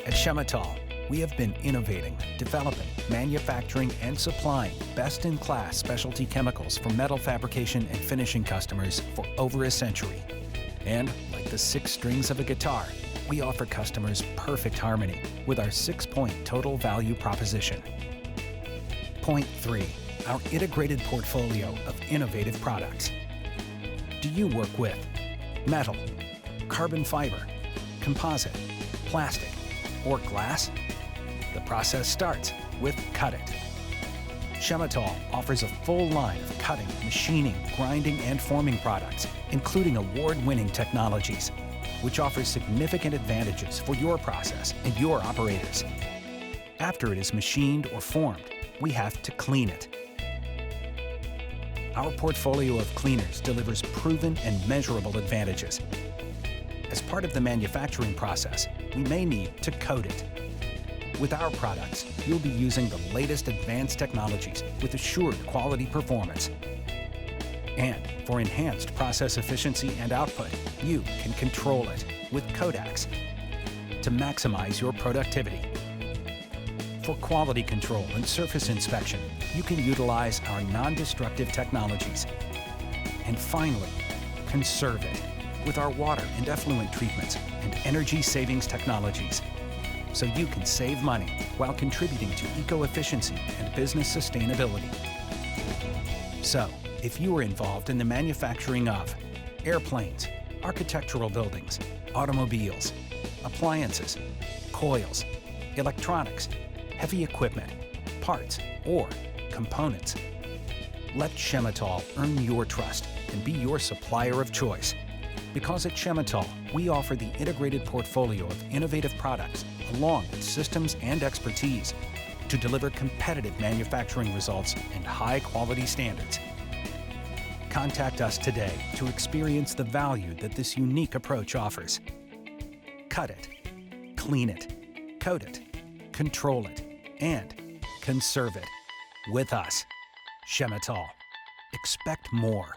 At Chemetall, we have been innovating, developing, manufacturing, and supplying best-in-class specialty chemicals for metal fabrication and finishing customers for over a century. And like the 6 strings of a guitar, we offer customers perfect harmony with our 6-point total value proposition. Point 3, our integrated portfolio of innovative products. Do you work with metal, carbon fiber, composite, plastic, or glass? The process starts with Cut It. Chemetall offers a full line of cutting, machining, grinding, and forming products, including award-winning technologies, which offers significant advantages for your process and your operators. After it is machined or formed, we have to clean it. Our portfolio of cleaners delivers proven and measurable advantages. As part of the manufacturing process, we may need to coat it. With our products, you'll be using the latest advanced technologies with assured quality performance. And for enhanced process efficiency and output, you can control it with Kodaks to maximize your productivity. For quality control and surface inspection, you can utilize our non-destructive technologies. And finally, Conserve it with our water and effluent treatments and energy savings technologies, so you can save money while contributing to eco-efficiency and business sustainability. So, if you are involved in the manufacturing of airplanes, architectural buildings, automobiles, appliances, coils, electronics, heavy equipment, parts, or components, let Chemetall earn your trust and be your supplier of choice. Because at Chemetall, we offer the integrated portfolio of innovative products along with systems and expertise to deliver competitive manufacturing results and high-quality standards. Contact us today to experience the value that this unique approach offers. Cut it, clean it, coat it, control it, and conserve it. With us, Chemetall. Expect more.